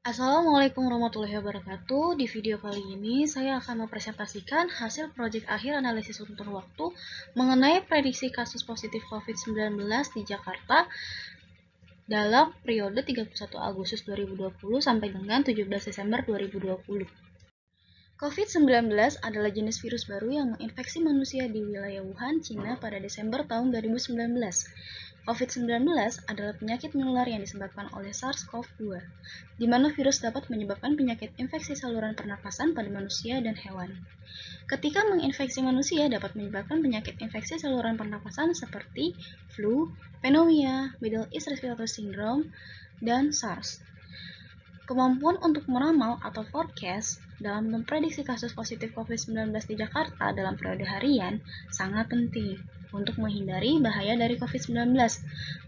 Assalamualaikum warahmatullahi wabarakatuh. Di video kali ini saya akan mempresentasikan hasil proyek akhir analisis untur waktu mengenai prediksi kasus positif COVID-19 di Jakarta dalam periode 31 Agustus 2020 sampai dengan 17 Desember 2020. COVID-19 adalah jenis virus baru yang menginfeksi manusia di wilayah Wuhan, Cina pada Desember tahun 2019. COVID-19 adalah penyakit menular yang disebabkan oleh SARS-CoV-2, di mana virus dapat menyebabkan penyakit infeksi saluran pernapasan pada manusia dan hewan. Ketika menginfeksi manusia dapat menyebabkan penyakit infeksi saluran pernapasan seperti flu, pneumonia, Middle East Respiratory Syndrome, dan SARS. Kemampuan untuk meramal atau forecast dalam memprediksi kasus positif COVID-19 di Jakarta dalam periode harian sangat penting untuk menghindari bahaya dari COVID-19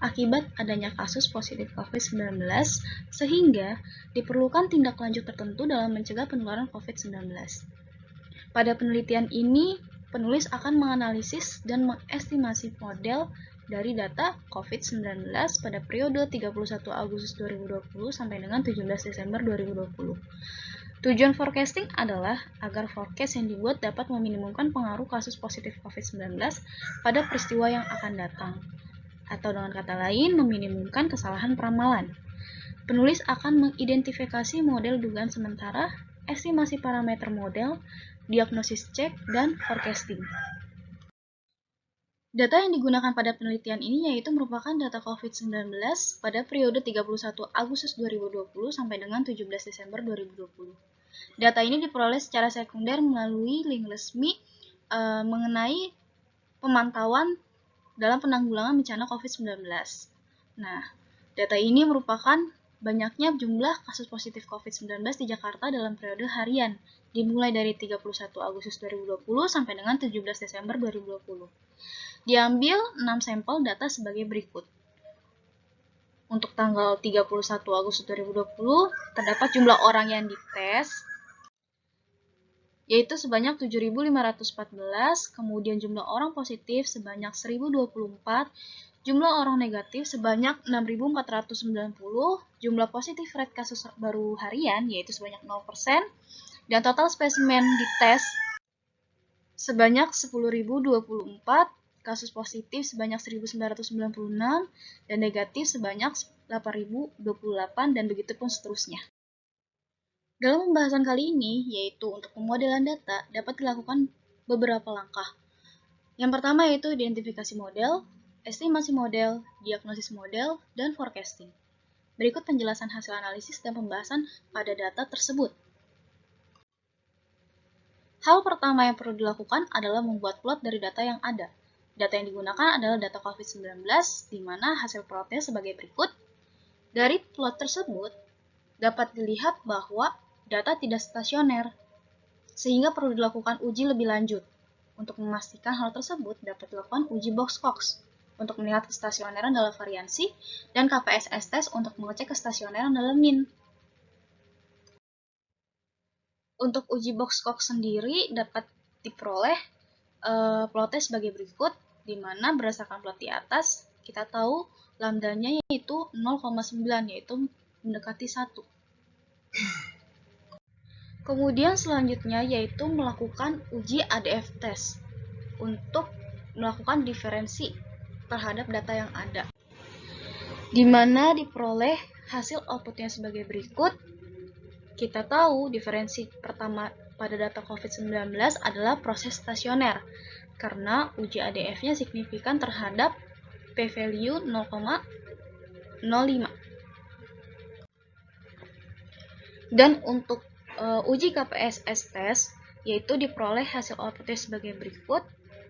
akibat adanya kasus positif COVID-19 sehingga diperlukan tindak lanjut tertentu dalam mencegah penularan COVID-19. Pada penelitian ini, penulis akan menganalisis dan mengestimasi model dari data COVID-19 pada periode 31 Agustus 2020 sampai dengan 17 Desember 2020. Tujuan forecasting adalah agar forecast yang dibuat dapat meminimumkan pengaruh kasus positif COVID-19 pada peristiwa yang akan datang, atau dengan kata lain, meminimumkan kesalahan peramalan. Penulis akan mengidentifikasi model dugaan sementara, estimasi parameter model, diagnosis cek, dan forecasting. Data yang digunakan pada penelitian ini yaitu merupakan data COVID-19 pada periode 31 Agustus 2020 sampai dengan 17 Desember 2020. Data ini diperoleh secara sekunder melalui link resmi mengenai pemantauan dalam penanggulangan bencana COVID-19. Nah, data ini merupakan banyaknya jumlah kasus positif COVID-19 di Jakarta dalam periode harian, dimulai dari 31 Agustus 2020 sampai dengan 17 Desember 2020. Diambil 6 sampel data sebagai berikut. Untuk tanggal 31 Agustus 2020, terdapat jumlah orang yang dites, yaitu sebanyak 7.514, kemudian jumlah orang positif sebanyak 1.024, jumlah orang negatif sebanyak 6.490, jumlah positif rate kasus baru harian, yaitu sebanyak 0%, dan total spesimen dites sebanyak 10.024, kasus positif sebanyak 1.996, dan negatif sebanyak 8.028, dan begitu pun seterusnya. Dalam pembahasan kali ini, yaitu untuk pemodelan data, dapat dilakukan beberapa langkah. Yang pertama yaitu identifikasi model, estimasi model, diagnosis model, dan forecasting. Berikut penjelasan hasil analisis dan pembahasan pada data tersebut. Hal pertama yang perlu dilakukan adalah membuat plot dari data yang ada. Data yang digunakan adalah data COVID-19, di mana hasil plotnya sebagai berikut. Dari plot tersebut, dapat dilihat bahwa data tidak stasioner, sehingga perlu dilakukan uji lebih lanjut. Untuk memastikan hal tersebut, dapat dilakukan uji box-Cox untuk melihat kestasioneran dalam variansi, dan KPSS test untuk mengecek kestasioneran dalam mean. Untuk uji box-Cox sendiri dapat diperoleh plotnya sebagai berikut, di mana berdasarkan plot di atas, kita tahu lambdanya yaitu 0,9, yaitu mendekati 1. Kemudian selanjutnya yaitu melakukan uji ADF test untuk melakukan diferensi terhadap data yang ada, di mana diperoleh hasil outputnya sebagai berikut. Kita tahu diferensi pertama pada data COVID-19 adalah proses stasioner, karena uji ADF-nya signifikan terhadap p-value 0,05. Dan untuk uji KPSS test, yaitu diperoleh hasil outputnya sebagai berikut,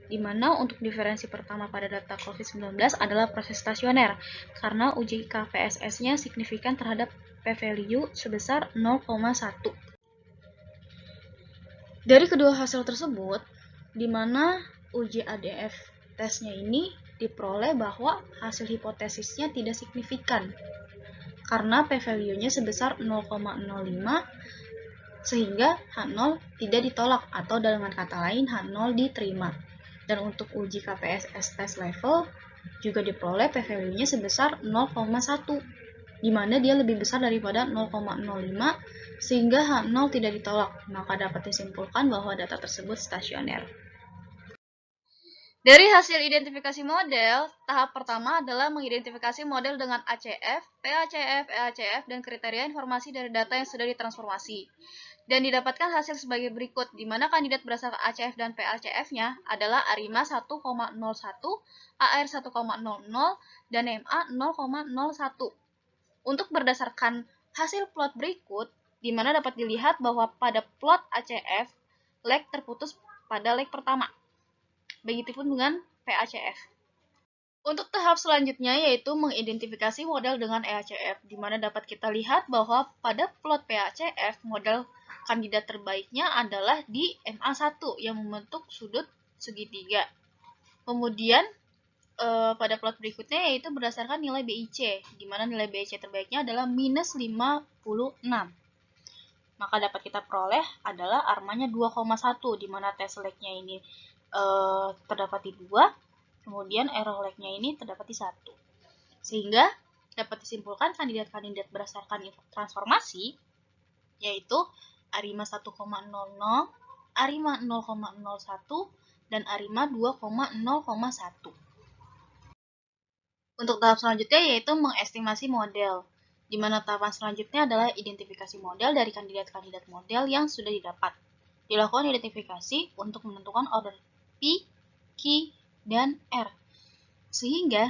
di mana untuk diferensi pertama pada data COVID-19 adalah proses stasioner, karena uji KPSS-nya signifikan terhadap p-value sebesar 0,1. Dari kedua hasil tersebut, di mana uji ADF tesnya ini diperoleh bahwa hasil hipotesisnya tidak signifikan, karena p-value-nya sebesar 0,05, sehingga H0 tidak ditolak, atau dengan kata lain H0 diterima. Dan untuk uji KPSS test level juga diperoleh p-value-nya sebesar 0,1. di mana dia lebih besar daripada 0,05 sehingga H0 tidak ditolak, maka dapat disimpulkan bahwa data tersebut stasioner. Dari hasil identifikasi model, tahap pertama adalah mengidentifikasi model dengan ACF, PACF, EACF, dan kriteria informasi dari data yang sudah ditransformasi. Dan didapatkan hasil sebagai berikut, di mana kandidat berdasarkan ACF dan PACF-nya adalah ARIMA 1,01, AR 1,00, dan MA 0,01. Untuk berdasarkan hasil plot berikut, di mana dapat dilihat bahwa pada plot ACF, leg terputus pada leg pertama. Begitupun dengan PACF. Untuk tahap selanjutnya yaitu mengidentifikasi model dengan EACF, di mana dapat kita lihat bahwa pada plot PACF, model kandidat terbaiknya adalah di MA1 yang membentuk sudut segitiga. Kemudian pada plot berikutnya yaitu berdasarkan nilai BIC, di mana nilai BIC terbaiknya adalah minus 56. Maka dapat kita peroleh adalah armanya 2,1, di mana test leg-nya ini terdapat di 2, kemudian error leg-nya ini terdapat di 1. Sehingga dapat disimpulkan kandidat-kandidat berdasarkan transformasi, yaitu ARIMA 1,00, ARIMA 0,01, dan ARIMA 2,0,1. Untuk tahap selanjutnya yaitu mengestimasi model, di mana tahapan selanjutnya adalah identifikasi model dari kandidat-kandidat model yang sudah didapat. Dilakukan identifikasi untuk menentukan order P, Q, dan R, sehingga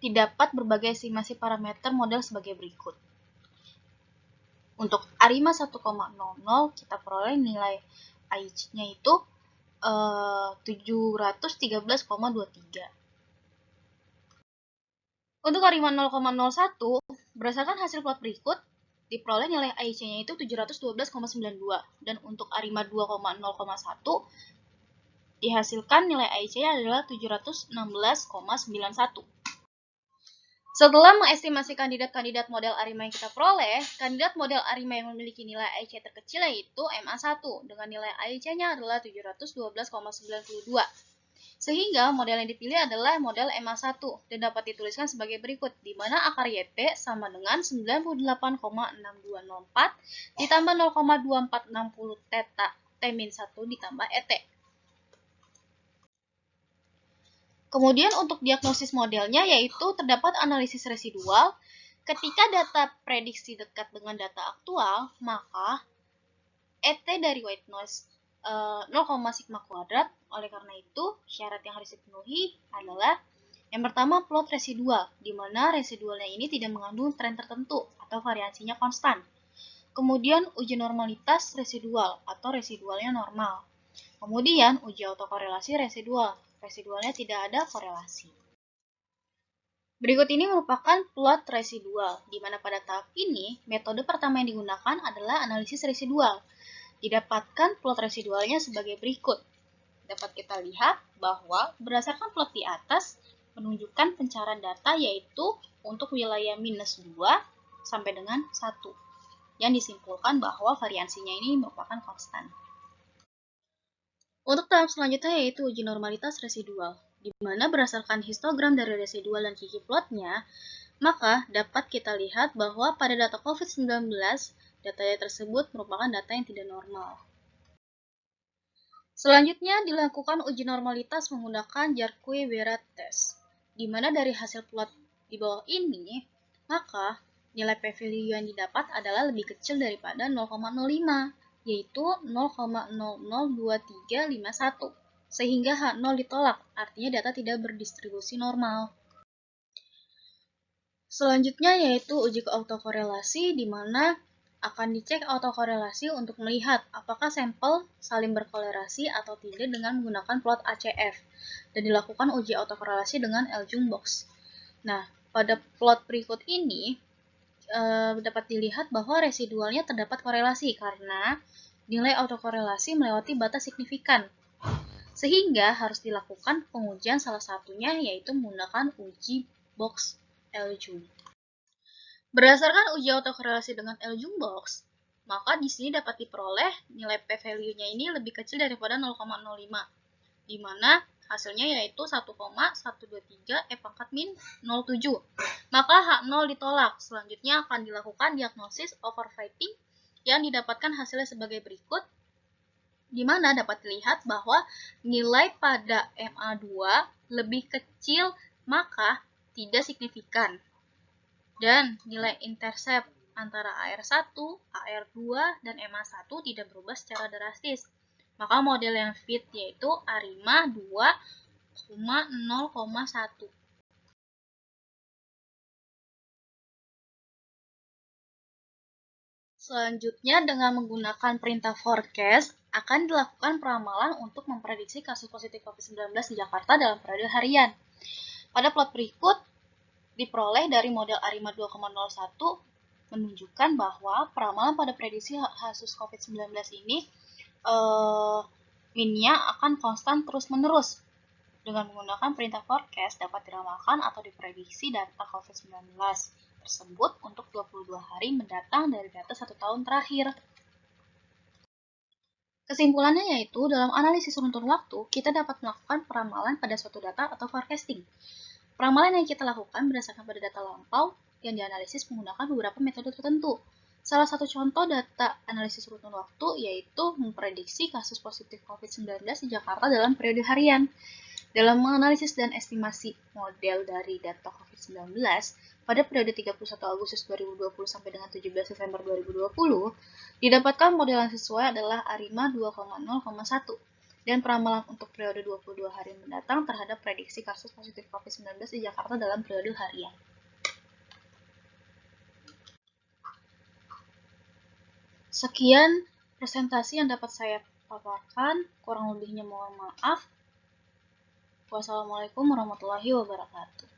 didapat berbagai estimasi parameter model sebagai berikut. Untuk ARIMA 1,00 kita peroleh nilai AIC-nya itu 713,23. Untuk ARIMA 0,01, berdasarkan hasil plot berikut, diperoleh nilai AIC-nya itu 712,92, dan untuk ARIMA 2,0,1 dihasilkan nilai AIC-nya adalah 716,91. Setelah mengestimasi kandidat-kandidat model ARIMA yang kita peroleh, kandidat model ARIMA yang memiliki nilai AIC terkecil yaitu MA1 dengan nilai AIC-nya adalah 712,92. Sehingga model yang dipilih adalah model MA1 dan dapat dituliskan sebagai berikut, di mana akar YP sama dengan 98,6204 ditambah 0,2460 theta T-1 ditambah ET. Kemudian untuk diagnosis modelnya yaitu terdapat analisis residual. Ketika data prediksi dekat dengan data aktual, maka ET dari white noise 0, sigma kuadrat. Oleh karena itu, syarat yang harus dipenuhi adalah yang pertama plot residual, di mana residualnya ini tidak mengandung tren tertentu atau variasinya konstan. Kemudian uji normalitas residual atau residualnya normal. Kemudian uji autokorelasi residual, residualnya tidak ada korelasi. Berikut ini merupakan plot residual, di mana pada tahap ini metode pertama yang digunakan adalah analisis residual. Didapatkan plot residualnya sebagai berikut. Dapat kita lihat bahwa berdasarkan plot di atas menunjukkan pencarian data yaitu untuk wilayah minus 2 sampai dengan 1, yang disimpulkan bahwa variansinya ini merupakan konstan. Untuk tahap selanjutnya yaitu uji normalitas residual, di mana berdasarkan histogram dari residual dan kiki plotnya, maka dapat kita lihat bahwa pada data COVID-19, data tersebut merupakan data yang tidak normal. Selanjutnya dilakukan uji normalitas menggunakan Jarque-Bera test, di mana dari hasil plot di bawah ini, maka nilai p-value yang didapat adalah lebih kecil daripada 0,05, yaitu 0,002351, sehingga H0 ditolak, artinya data tidak berdistribusi normal. Selanjutnya yaitu uji autokorelasi, di mana akan dicek autokorelasi untuk melihat apakah sampel saling berkorelasi atau tidak dengan menggunakan plot ACF, dan dilakukan uji autokorelasi dengan L-Jung box. Nah, pada plot berikut ini dapat dilihat bahwa residualnya terdapat korelasi karena nilai autokorelasi melewati batas signifikan, sehingga harus dilakukan pengujian salah satunya yaitu menggunakan uji box L-Jung. Berdasarkan uji autokorelasi dengan L-Jung box, maka di sini dapat diperoleh nilai p-value-nya ini lebih kecil daripada 0,05, di mana Hasilnya yaitu 1,123 E pangkat min 07. Maka H0 ditolak. Selanjutnya akan dilakukan diagnosis overfitting yang didapatkan hasilnya sebagai berikut, di mana dapat dilihat bahwa nilai pada MA2 lebih kecil maka tidak signifikan. Dan nilai intercept antara AR1, AR2, dan MA1 tidak berubah secara drastis. Maka model yang fit yaitu ARIMA 2,0,1. Selanjutnya, dengan menggunakan perintah forecast, akan dilakukan peramalan untuk memprediksi kasus positif COVID-19 di Jakarta dalam periode harian. Pada plot berikut, diperoleh dari model ARIMA 2,01 menunjukkan bahwa peramalan pada prediksi kasus COVID-19 ini minnya akan konstan terus-menerus. Dengan menggunakan perintah forecast dapat diramalkan atau diprediksi data COVID-19 tersebut untuk 22 hari mendatang dari data 1 tahun terakhir. Kesimpulannya yaitu, dalam analisis runtun waktu, kita dapat melakukan peramalan pada suatu data atau forecasting. Peramalan yang kita lakukan berdasarkan pada data lampau yang dianalisis menggunakan beberapa metode tertentu. Salah satu contoh data analisis runtun waktu yaitu memprediksi kasus positif COVID-19 di Jakarta dalam periode harian. Dalam menganalisis dan estimasi model dari data COVID-19 pada periode 31 Agustus 2020 sampai dengan 17 Desember 2020, didapatkan model yang sesuai adalah ARIMA 2,0,1 dan peramalan untuk periode 22 hari mendatang terhadap prediksi kasus positif COVID-19 di Jakarta dalam periode harian. Sekian presentasi yang dapat saya paparkan, kurang lebihnya mohon maaf. Wassalamualaikum warahmatullahi wabarakatuh.